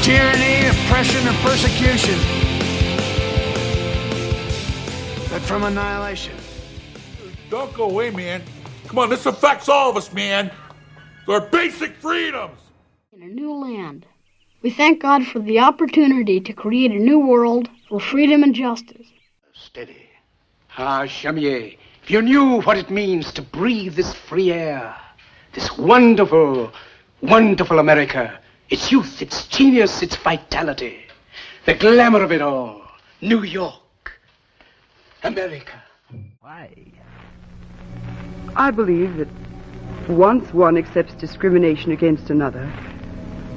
tyranny, oppression, or persecution, but from annihilation. Don't go away, man. Come on, this affects all of us, man. Our basic freedoms. In a new land, we thank God for the opportunity to create a new world for freedom and justice. Steady. Ah, Chamier, if you knew what it means to breathe this free air, this wonderful, wonderful America, its youth, its genius, its vitality, the glamour of it all, New York, America. Why? I believe that once one accepts discrimination against another,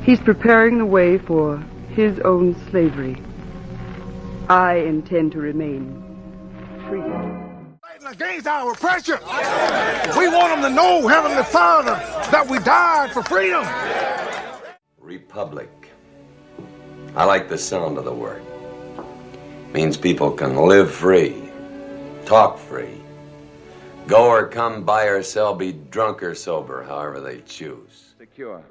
he's preparing the way for his own slavery. I intend to remain free. Fighting against our oppression. We want them to know, Heavenly Father, that we died for freedom. Republic. I like the sound of the word. Means people can live free, talk free, go or come, buy or sell, be drunk or sober, however they choose. Secure.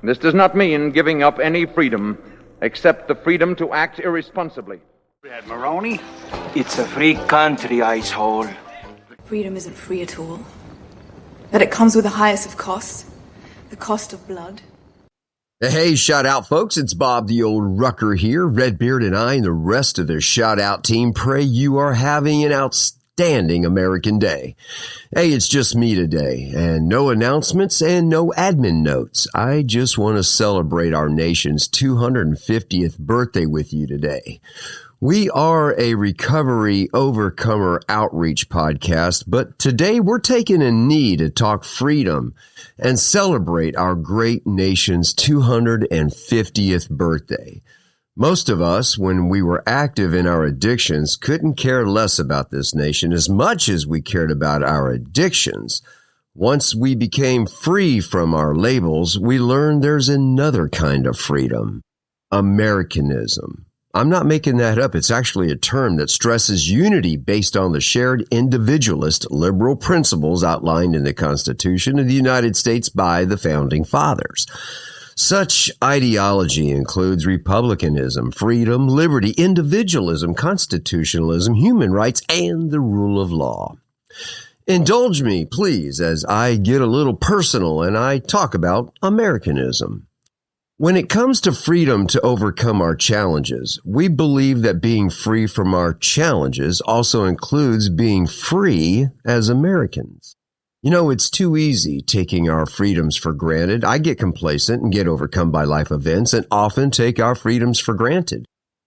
This does not mean giving up any freedom except the freedom to act irresponsibly. Maroney, it's a free country, icehole. Freedom isn't free at all. That it comes with the highest of costs, the cost of blood. Hey, shout out, folks. It's Bob the Old Rucker here. Redbeard and I and the rest of the Shout Out team pray you are having an outstanding American day. Hey, it's just me today, and no announcements and no admin notes. I just want to celebrate our nation's 250th birthday with you today. We are a recovery overcomer outreach podcast, but today we're taking a knee to talk freedom and celebrate our great nation's 250th birthday. Most of us, when we were active in our addictions, couldn't care less about this nation as much as we cared about our addictions. Once we became free from our labels, we learned there's another kind of freedom: Americanism. I'm not making that up. It's actually a term that stresses unity based on the shared individualist liberal principles outlined in the Constitution of the United States by the Founding Fathers. Such ideology includes republicanism, freedom, liberty, individualism, constitutionalism, human rights, and the rule of law. Indulge me, please, as I get a little personal and I talk about Americanism. When it comes to freedom to overcome our challenges, we believe that being free from our challenges also includes being free as Americans. You know, it's too easy taking our freedoms for granted. I get complacent and get overcome by life events and often take our freedoms for granted.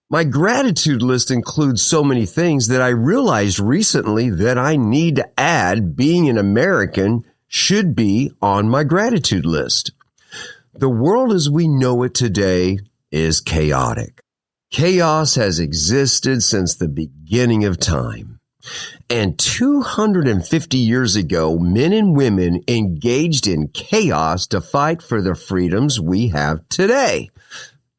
My gratitude list includes so many things that I realized recently that I need to add being an American should be on my gratitude list. The world as we know it today is chaotic. Chaos has existed since the beginning of time. And 250 years ago, men and women engaged in chaos to fight for the freedoms we have today.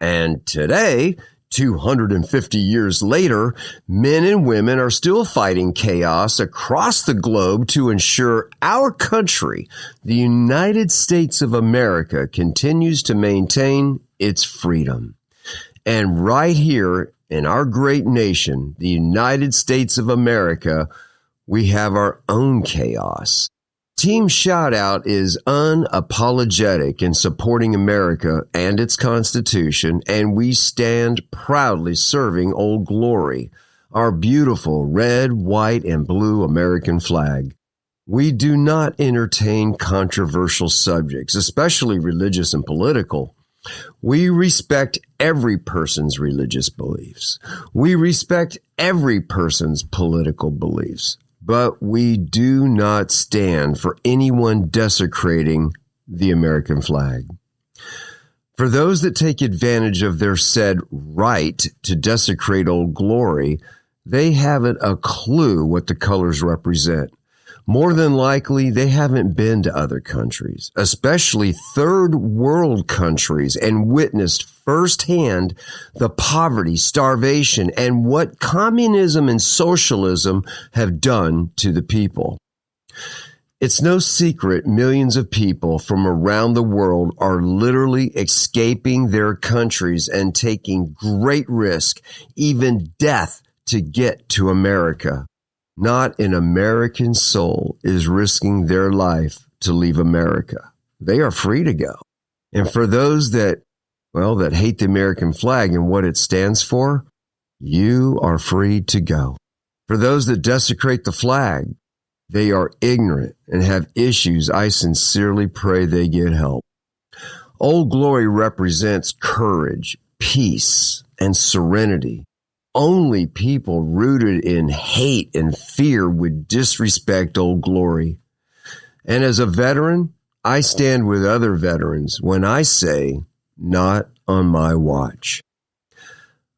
And today, 250 years later, men and women are still fighting chaos across the globe to ensure our country, the United States of America, continues to maintain its freedom. And right here in our great nation, the United States of America, we have our own chaos. Team Shoutout is unapologetic in supporting America and its Constitution, and we stand proudly serving Old Glory, our beautiful red, white, and blue American flag. We do not entertain controversial subjects, especially religious and political. We respect every person's religious beliefs. We respect every person's political beliefs. But we do not stand for anyone desecrating the American flag. For those that take advantage of their said right to desecrate Old Glory, they haven't a clue what the colors represent. More than likely, they haven't been to other countries, especially third world countries, and witnessed firsthand the poverty, starvation, and what communism and socialism have done to the people. It's no secret millions of people from around the world are literally escaping their countries and taking great risk, even death, to get to America. Not an American soul is risking their life to leave America. They are free to go. And for those that hate the American flag and what it stands for, you are free to go. For those that desecrate the flag, they are ignorant and have issues. I sincerely pray they get help. Old Glory represents courage, peace, and serenity. Only people rooted in hate and fear would disrespect Old Glory. And as a veteran, I stand with other veterans when I say, not on my watch.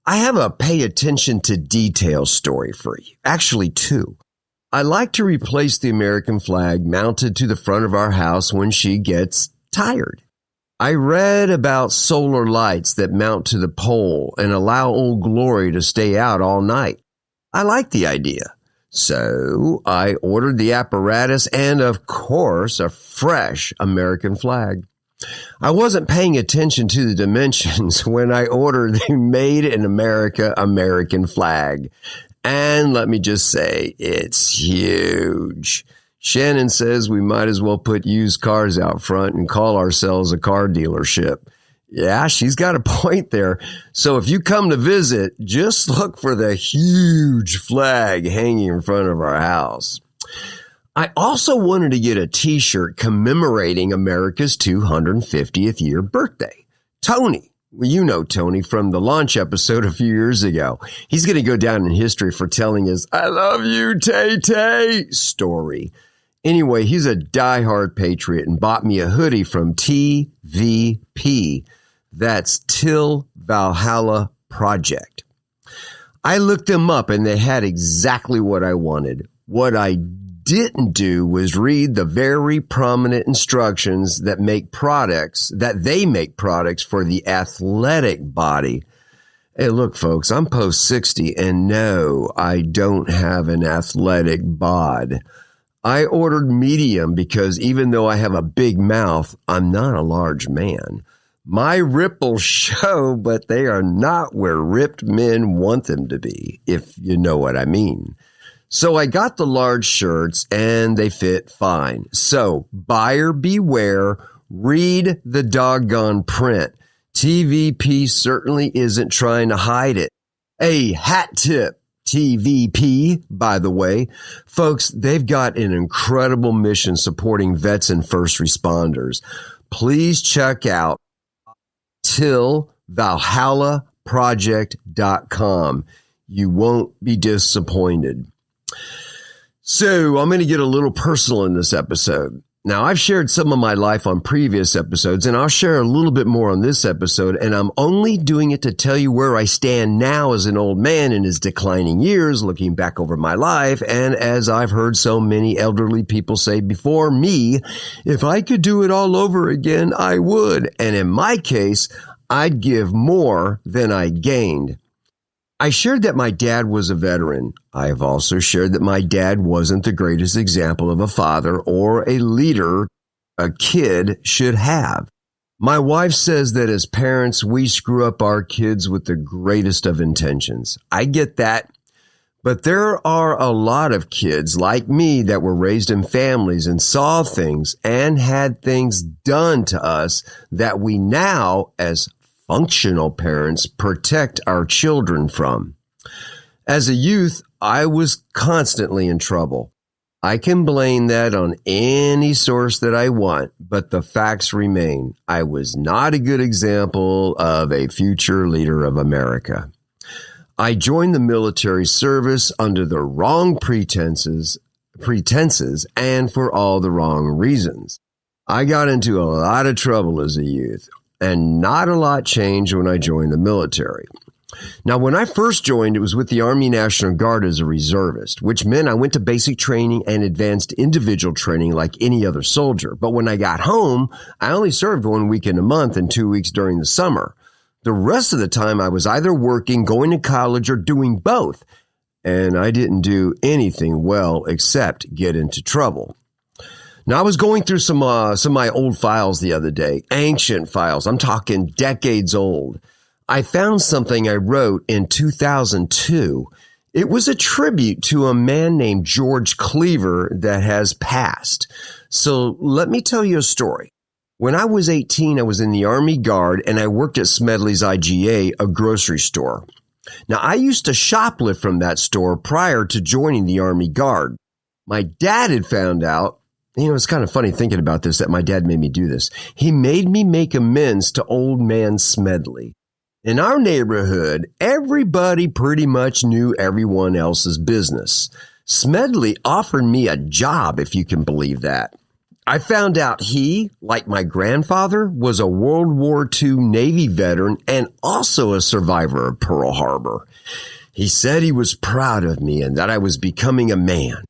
I have a pay attention to detail story for you. Actually, two. I like to replace the American flag mounted to the front of our house when she gets tired. I read about solar lights that mount to the pole and allow Old Glory to stay out all night. I like the idea. So I ordered the apparatus and, of course, a fresh American flag. I wasn't paying attention to the dimensions when I ordered the Made in America American flag. And let me just say, it's huge. Shannon says we might as well put used cars out front and call ourselves a car dealership. Yeah, she's got a point there. So if you come to visit, just look for the huge flag hanging in front of our house. I also wanted to get a t-shirt commemorating America's 250th year birthday. Tony. Well, you know Tony from the launch episode a few years ago. He's going to go down in history for telling his I love you, Tay-Tay story. Anyway, he's a diehard patriot and bought me a hoodie from TVP. That's Till Valhalla Project. I looked them up and they had exactly what I wanted. What I didn't do was read the very prominent instructions that they make products for the athletic body. Hey, look, folks, I'm post 60 and no, I don't have an athletic bod. I ordered medium because even though I have a big mouth, I'm not a large man. My ripples show, but they are not where ripped men want them to be, if you know what I mean. So I got the large shirts and they fit fine. So buyer beware, read the doggone print. TVP certainly isn't trying to hide it. A hat tip, TVP, by the way. Folks, they've got an incredible mission supporting vets and first responders. Please check out tillvalhallaproject.com. You won't be disappointed. So I'm going to get a little personal in this episode. Now, I've shared some of my life on previous episodes, and I'll share a little bit more on this episode, and I'm only doing it to tell you where I stand now as an old man in his declining years, looking back over my life, and as I've heard so many elderly people say before me, if I could do it all over again, I would. And in my case, I'd give more than I gained. I shared that my dad was a veteran. I have also shared that my dad wasn't the greatest example of a father or a leader a kid should have. My wife says that as parents, we screw up our kids with the greatest of intentions. I get that. But there are a lot of kids like me that were raised in families and saw things and had things done to us that we now, as functional parents, protect our children from. As a youth, I was constantly in trouble. I can blame that on any source that I want, but the facts remain. I was not a good example of a future leader of America. I joined the military service under the wrong pretenses and for all the wrong reasons. I got into a lot of trouble as a youth. And not a lot changed when I joined the military. Now, when I first joined, it was with the Army National Guard as a reservist, which meant I went to basic training and advanced individual training like any other soldier. But when I got home, I only served 1 weekend a month and 2 weeks during the summer. The rest of the time, I was either working, going to college, or doing both. And I didn't do anything well except get into trouble. Now, I was going through some of my old files the other day, ancient files. I'm talking decades old. I found something I wrote in 2002. It was a tribute to a man named George Cleaver that has passed. So let me tell you a story. When I was 18, I was in the Army Guard and I worked at Smedley's IGA, a grocery store. Now, I used to shoplift from that store prior to joining the Army Guard. My dad had found out, it's kind of funny thinking about this, that my dad made me do this. He made me make amends to old man Smedley. In our neighborhood, everybody pretty much knew everyone else's business. Smedley offered me a job, if you can believe that. I found out he, like my grandfather, was a World War II Navy veteran and also a survivor of Pearl Harbor. He said he was proud of me and that I was becoming a man.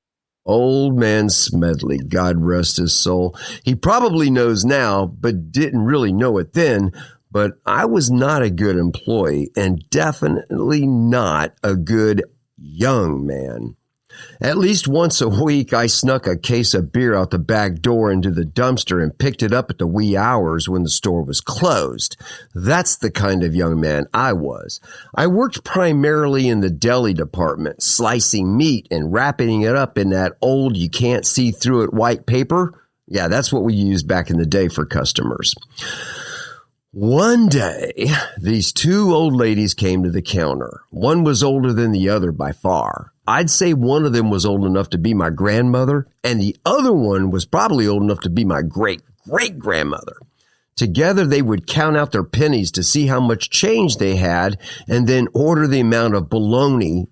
Old man Smedley, God rest his soul. He probably knows now, but didn't really know it then. But I was not a good employee and definitely not a good young man. At least once a week, I snuck a case of beer out the back door into the dumpster and picked it up at the wee hours when the store was closed. That's the kind of young man I was. I worked primarily in the deli department, slicing meat and wrapping it up in that old you can't see through it white paper. Yeah, that's what we used back in the day for customers. One day, these two old ladies came to the counter. One was older than the other by far. I'd say one of them was old enough to be my grandmother, and the other one was probably old enough to be my great-great-grandmother. Together, they would count out their pennies to see how much change they had and then order the amount of bologna,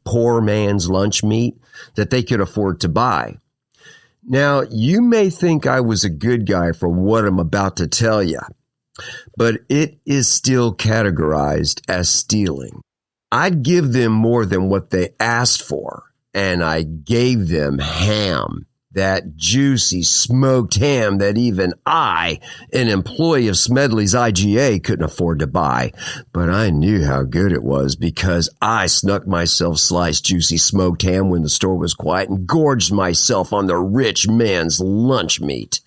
poor man's lunch meat, that they could afford to buy. Now, you may think I was a good guy for what I'm about to tell you, but it is still categorized as stealing. I'd give them more than what they asked for, and I gave them ham, that juicy smoked ham that even I, an employee of Smedley's IGA, couldn't afford to buy. But I knew how good it was because I snuck myself sliced juicy smoked ham when the store was quiet and gorged myself on the rich man's lunch meat.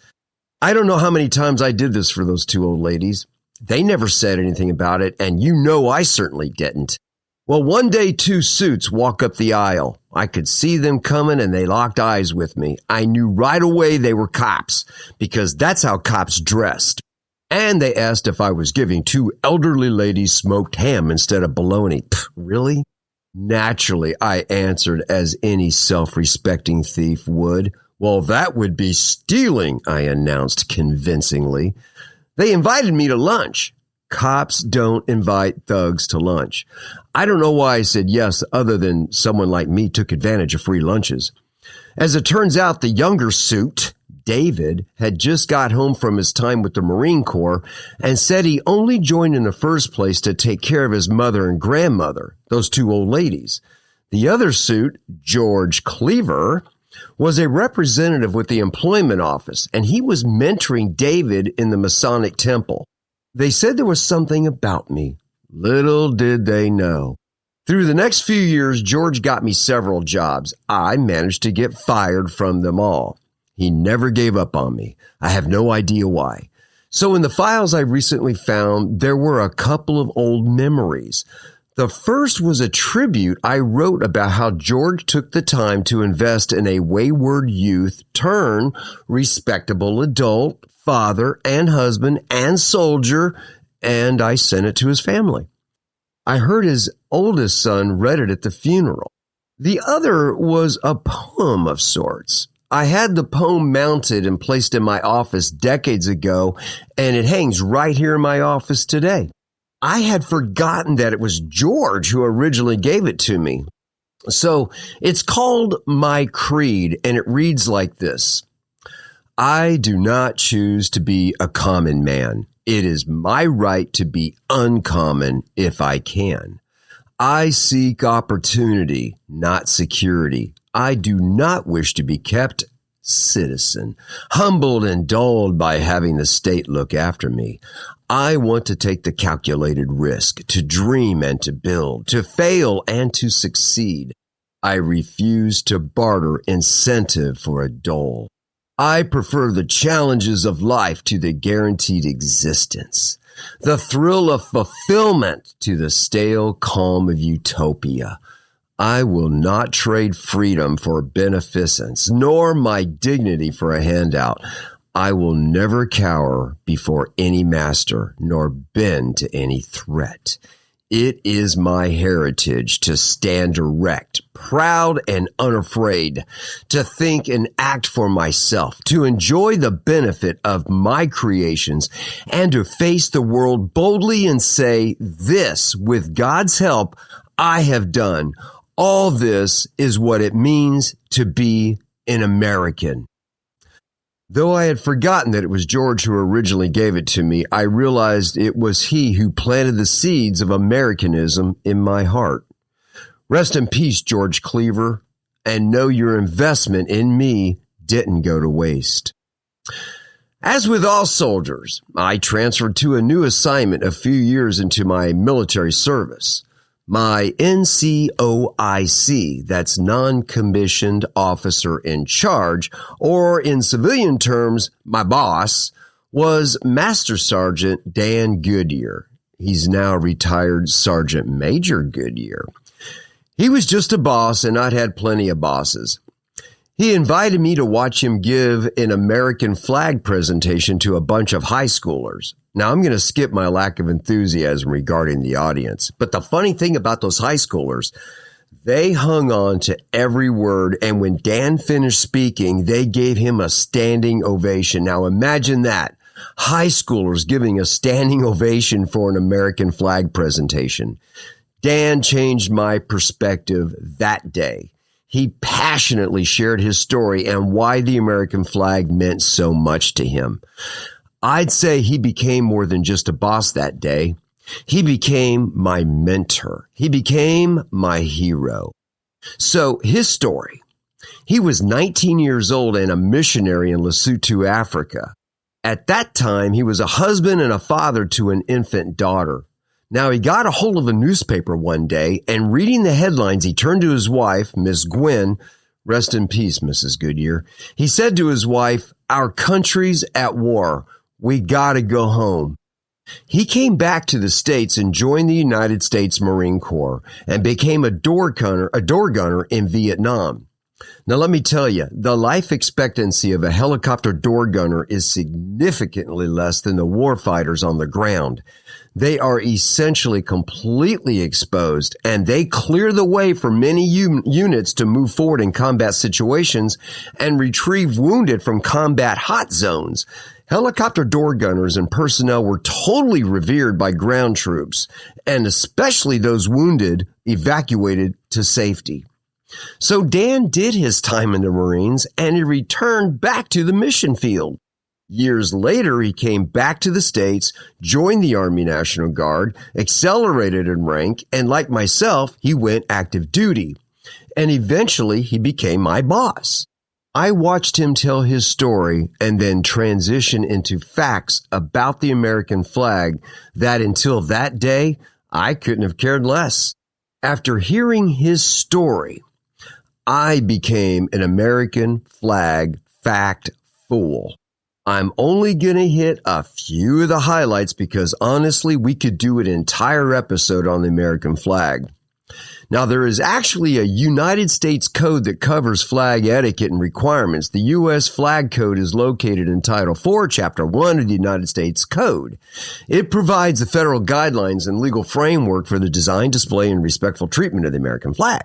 I don't know how many times I did this for those two old ladies. They never said anything about it, and I certainly didn't. Well, one day, two suits walk up the aisle. I could see them coming, and they locked eyes with me. I knew right away they were cops, because that's how cops dressed. And they asked if I was giving two elderly ladies smoked ham instead of bologna. Really? Naturally, I answered as any self-respecting thief would. Well, that would be stealing, I announced convincingly. They invited me to lunch. Cops don't invite thugs to lunch. I don't know why I said yes, other than someone like me took advantage of free lunches. As it turns out, the younger suit, David, had just got home from his time with the Marine Corps and said he only joined in the first place to take care of his mother and grandmother, those two old ladies. The other suit, George Cleaver, was a representative with the employment office, and he was mentoring David in the Masonic Temple. They said there was something about me. Little did they know. Through the next few years, George got me several jobs. I managed to get fired from them all. He never gave up on me. I have no idea why. So in the files I recently found, there were a couple of old memories. The first was a tribute I wrote about how George took the time to invest in a wayward youth turn respectable adult, father and husband and soldier, and I sent it to his family. I heard his oldest son read it at the funeral. The other was a poem of sorts. I had the poem mounted and placed in my office decades ago, and it hangs right here in my office today. I had forgotten that it was George who originally gave it to me. So it's called My Creed, and it reads like this. I do not choose to be a common man. It is my right to be uncommon if I can. I seek opportunity, not security. I do not wish to be kept citizen, humbled and dulled by having the state look after me. I want to take the calculated risk, to dream and to build, to fail and to succeed. I refuse to barter incentive for a dole. I prefer the challenges of life to the guaranteed existence, the thrill of fulfillment to the stale calm of utopia. I will not trade freedom for beneficence, nor my dignity for a handout. I will never cower before any master, nor bend to any threat. It is my heritage to stand erect, proud and unafraid, to think and act for myself, to enjoy the benefit of my creations, and to face the world boldly and say, this, with God's help, I have done. All this is what it means to be an American. Though I had forgotten that it was George who originally gave it to me, I realized it was he who planted the seeds of Americanism in my heart. Rest in peace, George Cleaver, and know your investment in me didn't go to waste. As with all soldiers, I transferred to a new assignment a few years into my military service. My NCOIC, that's non-commissioned officer in charge, or in civilian terms, my boss, was Master Sergeant Dan Goodyear. He's now retired Sergeant Major Goodyear. He was just a boss, and I'd had plenty of bosses. He invited me to watch him give an American flag presentation to a bunch of high schoolers. Now, I'm going to skip my lack of enthusiasm regarding the audience. But the funny thing about those high schoolers, they hung on to every word. And when Dan finished speaking, they gave him a standing ovation. Now, imagine that. High schoolers giving a standing ovation for an American flag presentation. Dan changed my perspective that day. He passionately shared his story and why the American flag meant so much to him. I'd say he became more than just a boss that day. He became my mentor. He became my hero. So his story, he was 19 years old and a missionary in Lesotho, Africa. At that time, he was a husband and a father to an infant daughter. Now, he got a hold of a newspaper one day, and reading the headlines, he turned to his wife, Miss Gwen. Rest in peace, Mrs. Goodyear. He said to his wife, "Our country's at war. We gotta go home." He came back to the States and joined the United States Marine Corps and became a door gunner in Vietnam. Now, let me tell you, the life expectancy of a helicopter door gunner is significantly less than the warfighters on the ground. They are essentially completely exposed, and they clear the way for many units to move forward in combat situations and retrieve wounded from combat hot zones. Helicopter door gunners and personnel were totally revered by ground troops, and especially those wounded evacuated to safety. So Dan did his time in the Marines, and he returned back to the mission field. Years later, he came back to the States, joined the Army National Guard, accelerated in rank, and like myself, he went active duty. And eventually, he became my boss. I watched him tell his story and then transition into facts about the American flag that until that day, I couldn't have cared less. After hearing his story, I became an American flag fact fool. I'm only going to hit a few of the highlights because honestly, we could do an entire episode on the American flag. Now, there is actually a United States code that covers flag etiquette and requirements. The U.S. Flag Code is located in Title IV, Chapter 1 of the United States Code. It provides the federal guidelines and legal framework for the design, display, and respectful treatment of the American flag.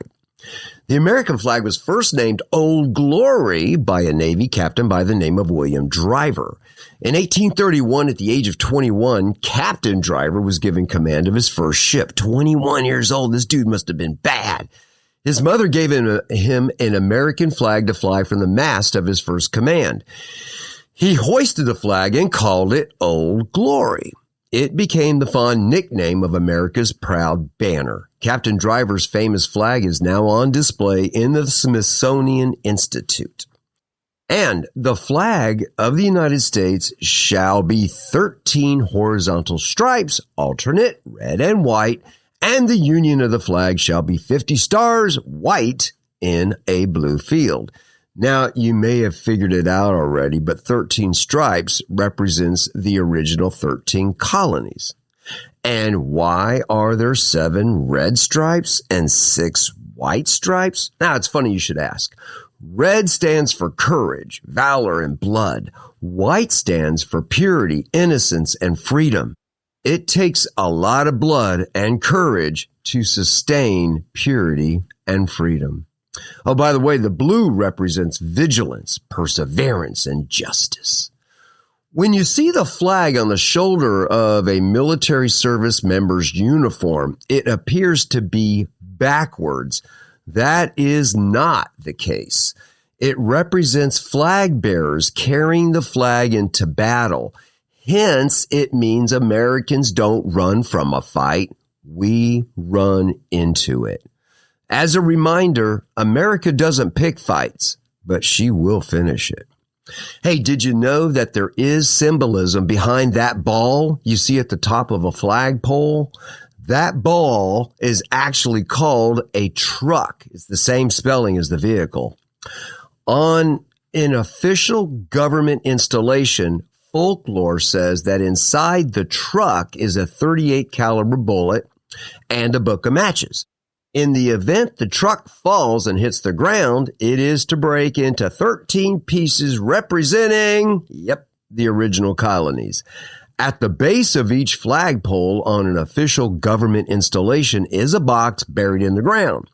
The American flag was first named Old Glory by a Navy captain by the name of William Driver. In 1831, at the age of 21, Captain Driver was given command of his first ship. 21 years old, this dude must have been bad. His mother gave him an American flag to fly from the mast of his first command. He hoisted the flag and called it Old Glory. It became the fond nickname of America's proud banner. Captain Driver's famous flag is now on display in the Smithsonian Institute. And the flag of the United States shall be 13 horizontal stripes, alternate, red and white, and the union of the flag shall be 50 stars, white, in a blue field. Now, you may have figured it out already, but 13 stripes represents the original 13 colonies. And why are there 7 red stripes and 6 white stripes? Now, it's funny you should ask. Red stands for courage, valor, and blood. White stands for purity, innocence, and freedom. It takes a lot of blood and courage to sustain purity and freedom. Oh, by the way, the blue represents vigilance, perseverance, and justice. When you see the flag on the shoulder of a military service member's uniform, it appears to be backwards. That is not the case. It represents flag bearers carrying the flag into battle. Hence, it means Americans don't run from a fight. We run into it. As a reminder, America doesn't pick fights, but she will finish it. Hey, did you know that there is symbolism behind that ball you see at the top of a flagpole? That ball is actually called a truck. It's the same spelling as the vehicle. On an official government installation, folklore says that inside the truck is a .38 caliber bullet and a book of matches. In the event the truck falls and hits the ground, it is to break into 13 pieces representing, the original colonies. At the base of each flagpole on an official government installation is a box buried in the ground.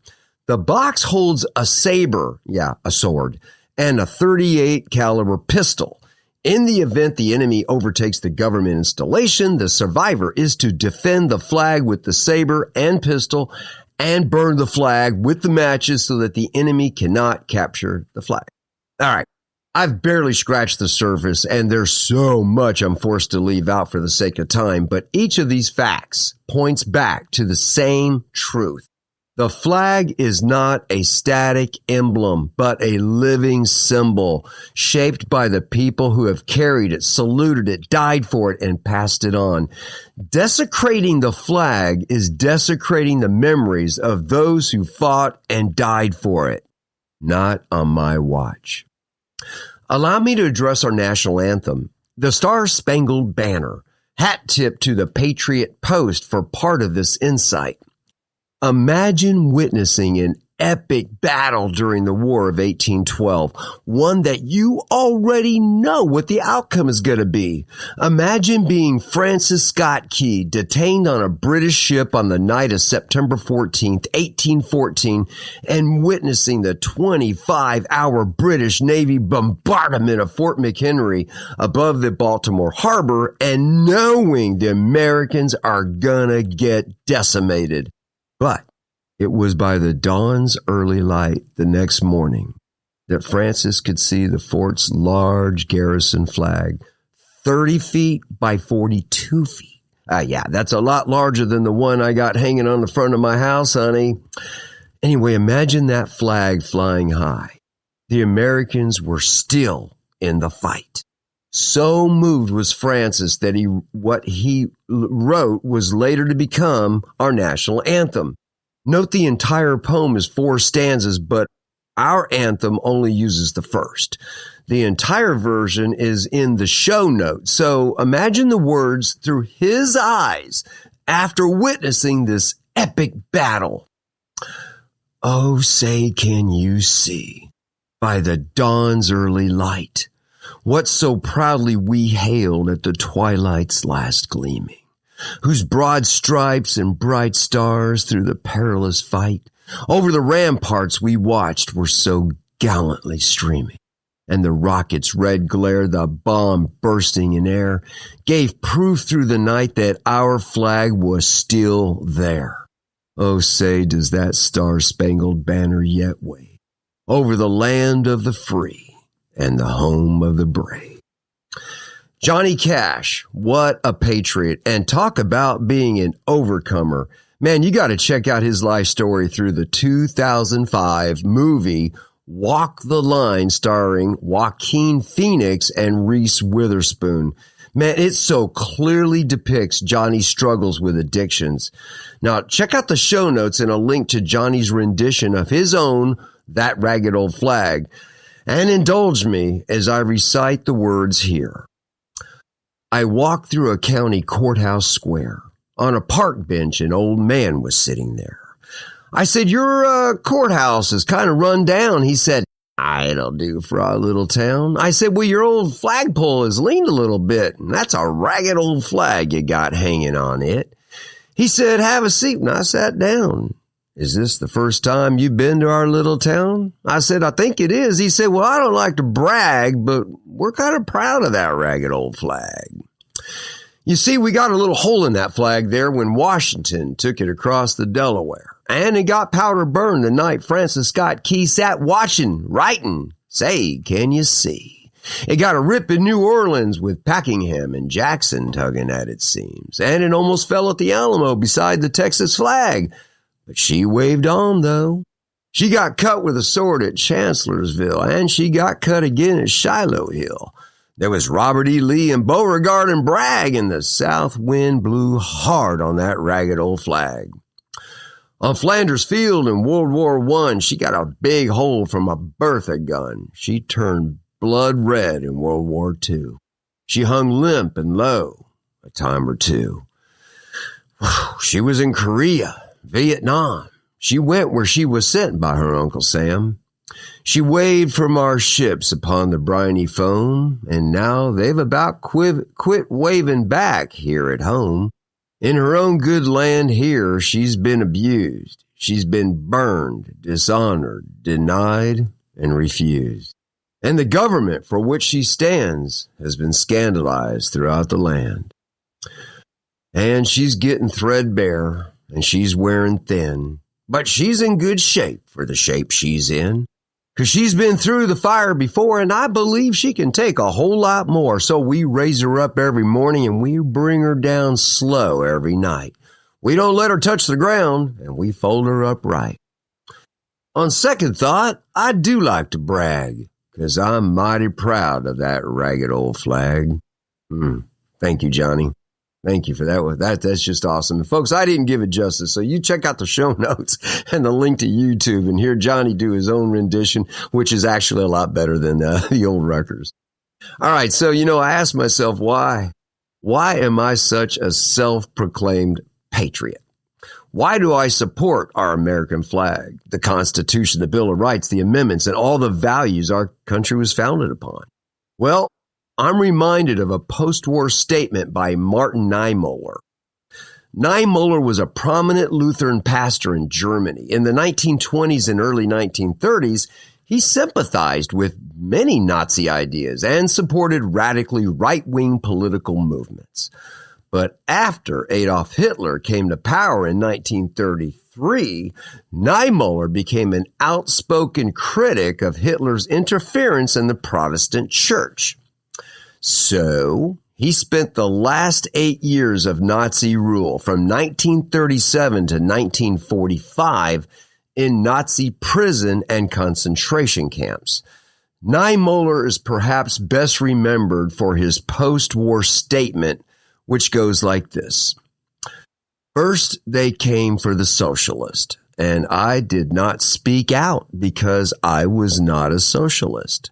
The box holds a saber, a sword, and a .38 caliber pistol. In the event the enemy overtakes the government installation, the survivor is to defend the flag with the saber and pistol and burn the flag with the matches so that the enemy cannot capture the flag. All right. I've barely scratched the surface, and there's so much I'm forced to leave out for the sake of time, but each of these facts points back to the same truth. The flag is not a static emblem, but a living symbol shaped by the people who have carried it, saluted it, died for it, and passed it on. Desecrating the flag is desecrating the memories of those who fought and died for it. Not on my watch. Allow me to address our national anthem, the Star-Spangled Banner. Hat tip to the Patriot Post for part of this insight. Imagine witnessing an epic battle during the War of 1812, one that you already know what the outcome is going to be. Imagine being Francis Scott Key, detained on a British ship on the night of September 14th, 1814, and witnessing the 25-hour British Navy bombardment of Fort McHenry above the Baltimore Harbor, and knowing the Americans are gonna get decimated. But it was by the dawn's early light the next morning that Francis could see the fort's large garrison flag, 30 feet by 42 feet. That's a lot larger than the one I got hanging on the front of my house, honey. Anyway, imagine that flag flying high. The Americans were still in the fight. So moved was Francis that what he wrote was later to become our national anthem. Note the entire poem is 4 stanzas, but our anthem only uses the first. The entire version is in the show notes. So imagine the words through his eyes after witnessing this epic battle. Oh, say, can you see by the dawn's early light what so proudly we hailed at the twilight's last gleaming, whose broad stripes and bright stars through the perilous fight over the ramparts we watched were so gallantly streaming, and the rocket's red glare, the bomb bursting in air, gave proof through the night that our flag was still there. Oh, say, does that star-spangled banner yet wave over the land of the free and the home of the brave? Johnny Cash, what a patriot, and talk about being an overcomer. Man, you got to check out his life story through the 2005 movie Walk the Line, starring Joaquin Phoenix and Reese Witherspoon. Man, it so clearly depicts Johnny's struggles with addictions. Now, check out the show notes and a link to Johnny's rendition of his own That Ragged Old Flag. And indulge me as I recite the words here. I walked through a county courthouse square. On a park bench, an old man was sitting there. I said, your courthouse is kind of run down. He said, it'll do for our little town. I said, well, your old flagpole has leaned a little bit, and that's a ragged old flag you got hanging on it. He said, have a seat, and I sat down. Is this the first time you've been to our little town? I said, I think it is. He said, well, I don't like to brag, but we're kind of proud of that ragged old flag. You see, we got a little hole in that flag there when Washington took it across the Delaware. And it got powder burned the night Francis Scott Key sat watching, writing, say, can you see? It got a rip in New Orleans with Packingham and Jackson tugging at its seams. And it almost fell at the Alamo beside the Texas flag. But she waved on, though. She got cut with a sword at Chancellorsville, and she got cut again at Shiloh Hill. There was Robert E. Lee and Beauregard and Bragg, and the south wind blew hard on that ragged old flag. On Flanders Field in World War I, she got a big hole from a Bertha gun. She turned blood red in World War II. She hung limp and low a time or two. She was in Korea, Vietnam. She went where she was sent by her Uncle Sam. She waved from our ships upon the briny foam, and now they've about quit waving back here at home. In her own good land here, she's been abused. She's been burned, dishonored, denied, and refused. And the government for which she stands has been scandalized throughout the land. And she's getting threadbare, and she's wearing thin, but she's in good shape for the shape she's in. 'Cause she's been through the fire before, and I believe she can take a whole lot more. So we raise her up every morning, and we bring her down slow every night. We don't let her touch the ground, and we fold her up right. On second thought, I do like to brag, 'cause I'm mighty proud of that ragged old flag. Thank you, Johnny. Thank you for that. That's just awesome. And folks, I didn't give it justice, so you check out the show notes and the link to YouTube and hear Johnny do his own rendition, which is actually a lot better than the old records. All right, so, I asked myself, why? Why am I such a self-proclaimed patriot? Why do I support our American flag, the Constitution, the Bill of Rights, the amendments, and all the values our country was founded upon? Well, I'm reminded of a post-war statement by Martin Niemöller. Niemöller was a prominent Lutheran pastor in Germany. In the 1920s and early 1930s, he sympathized with many Nazi ideas and supported radically right-wing political movements. But after Adolf Hitler came to power in 1933, Niemöller became an outspoken critic of Hitler's interference in the Protestant church. So he spent the last 8 years of Nazi rule from 1937 to 1945 in Nazi prison and concentration camps. Niemöller is perhaps best remembered for his post-war statement, which goes like this. First, they came for the socialist, and I did not speak out because I was not a socialist.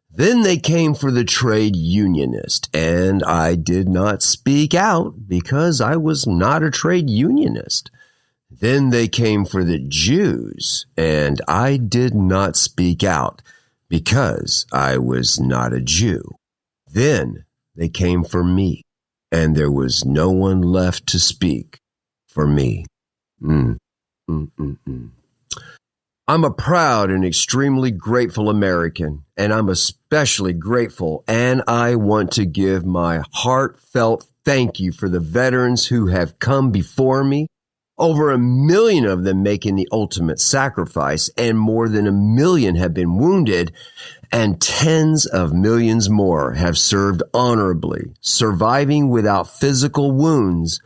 Then they came for the trade unionist, and I did not speak out because I was not a trade unionist. Then they came for the Jews, and I did not speak out because I was not a Jew. Then they came for me, and there was no one left to speak for me. I'm a proud and extremely grateful American, and I'm especially grateful, and I want to give my heartfelt thank you for the veterans who have come before me, over 1 million of them making the ultimate sacrifice, and more than 1 million have been wounded, and tens of millions more have served honorably, surviving without physical wounds,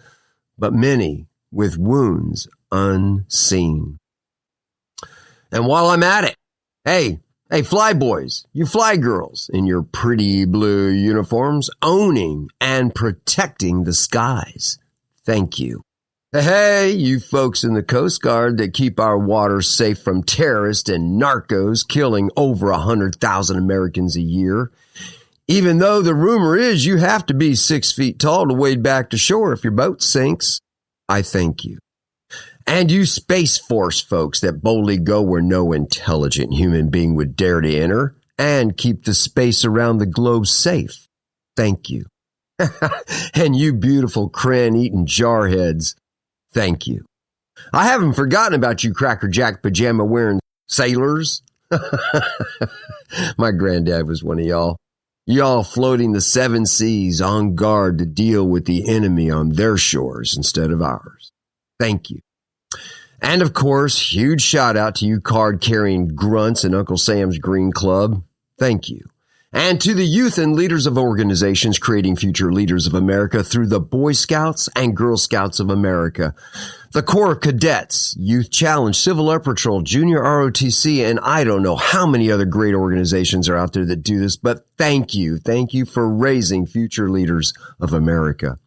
but many with wounds unseen. And while I'm at it, hey, fly boys, you fly girls in your pretty blue uniforms, owning and protecting the skies. Thank you. Hey, you folks in the Coast Guard that keep our waters safe from terrorists and narcos killing over 100,000 Americans a year. Even though the rumor is you have to be 6 feet tall to wade back to shore if your boat sinks, I thank you. And you Space Force folks that boldly go where no intelligent human being would dare to enter and keep the space around the globe safe, thank you. And you beautiful crayon-eating jarheads, thank you. I haven't forgotten about you Cracker Jack pajama-wearing sailors. My granddad was one of y'all. Y'all floating the 7 seas on guard to deal with the enemy on their shores instead of ours. Thank you. And of course, huge shout out to you card-carrying grunts in Uncle Sam's Green Club. Thank you. And to the youth and leaders of organizations creating future leaders of America through the Boy Scouts and Girl Scouts of America, the Corps of Cadets, Youth Challenge, Civil Air Patrol, Junior ROTC, and I don't know how many other great organizations are out there that do this, but thank you. Thank you for raising future leaders of America.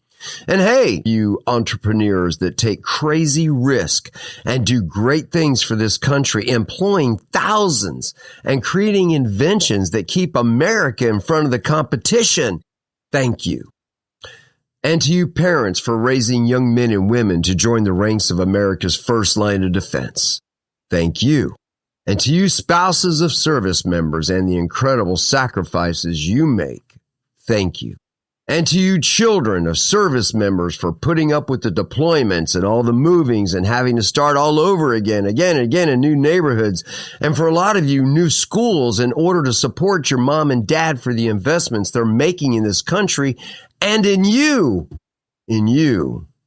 And hey, you entrepreneurs that take crazy risk and do great things for this country, employing thousands and creating inventions that keep America in front of the competition. Thank you. And to you parents for raising young men and women to join the ranks of America's first line of defense. Thank you. And to you spouses of service members and the incredible sacrifices you make. Thank you. And to you children of service members for putting up with the deployments and all the movings and having to start all over again in new neighborhoods. And for a lot of you, new schools in order to support your mom and dad for the investments they're making in this country and in you,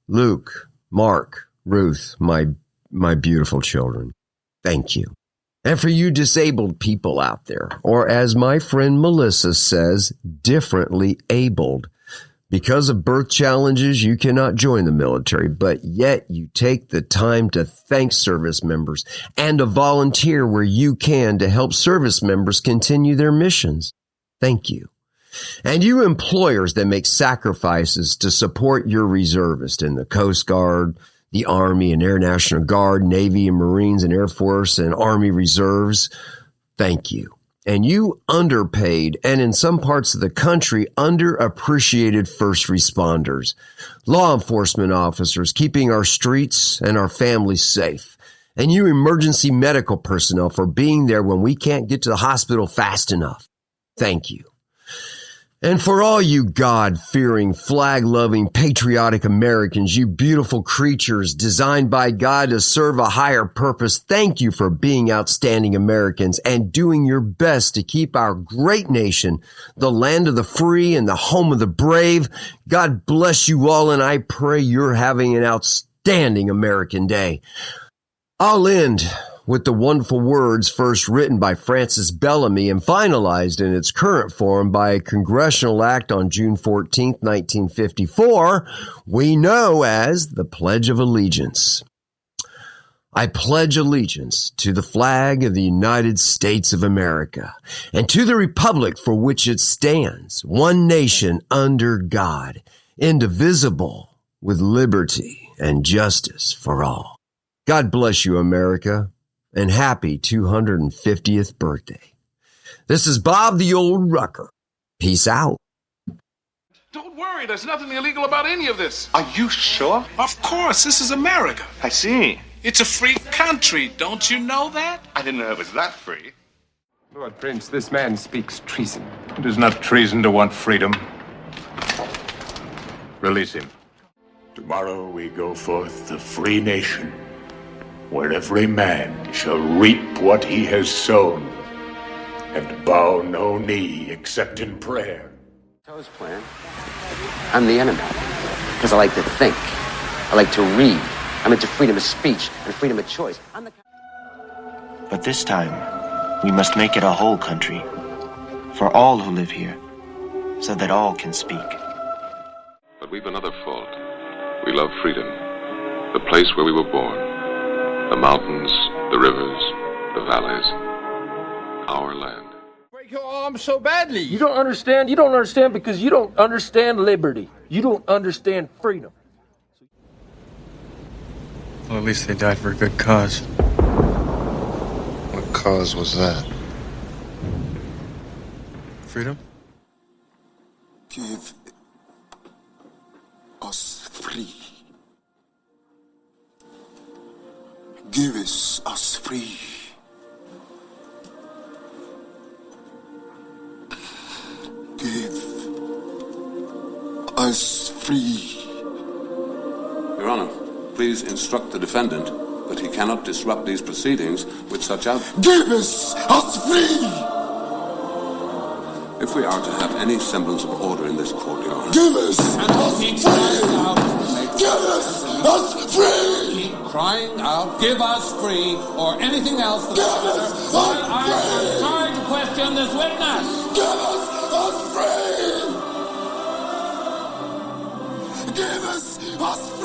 Luke, Mark, Ruth, my beautiful children. Thank you. And for you disabled people out there, or as my friend Melissa says, differently abled. Because of birth challenges, you cannot join the military, but yet you take the time to thank service members and to volunteer where you can to help service members continue their missions. Thank you. And you employers that make sacrifices to support your reservists in the Coast Guard, the Army and Air National Guard, Navy and Marines and Air Force and Army Reserves, thank you. And you underpaid and in some parts of the country underappreciated first responders, law enforcement officers keeping our streets and our families safe, and you emergency medical personnel for being there when we can't get to the hospital fast enough. Thank you. And for all you God-fearing, flag-loving, patriotic Americans, you beautiful creatures designed by God to serve a higher purpose, thank you for being outstanding Americans and doing your best to keep our great nation, the land of the free and the home of the brave. God bless you all, and I pray you're having an outstanding American Day. I'll end with the wonderful words first written by Francis Bellamy and finalized in its current form by a congressional act on June 14, 1954, we know as the Pledge of Allegiance. I pledge allegiance to the flag of the United States of America and to the republic for which it stands, one nation under God, indivisible, with liberty and justice for all. God bless you, America. And happy 250th birthday. This is Bob the Old Rucker. Peace out. Don't worry, there's nothing illegal about any of this. Are you sure? Of course, this is America. I see. It's a free country, don't you know that? I didn't know it was that free. Lord Prince, this man speaks treason. It is not treason to want freedom. Release him. Tomorrow we go forth a free nation, where every man shall reap what he has sown, and bow no knee except in prayer. Toe's plan. I'm the enemy, because I like to think. I like to read. I'm into freedom of speech and freedom of choice. But this time, we must make it a whole country, for all who live here, so that all can speak. But we've another fault. We love freedom, the place where we were born. The mountains, the rivers, the valleys, our land. Break your arm so badly. You don't understand because you don't understand liberty. You don't understand freedom. Well, at least they died for a good cause. What cause was that? Freedom? Give us free. Give us free. Give us free. Your Honor, please instruct the defendant that he cannot disrupt these proceedings with such outbursts. Give us free! If we are to have any semblance of order in this court, Your Honor. Give us free! Give us free! Keep crying out, give us free, or anything else for that matter. I am sorry to question this witness. Give us free! Give us free!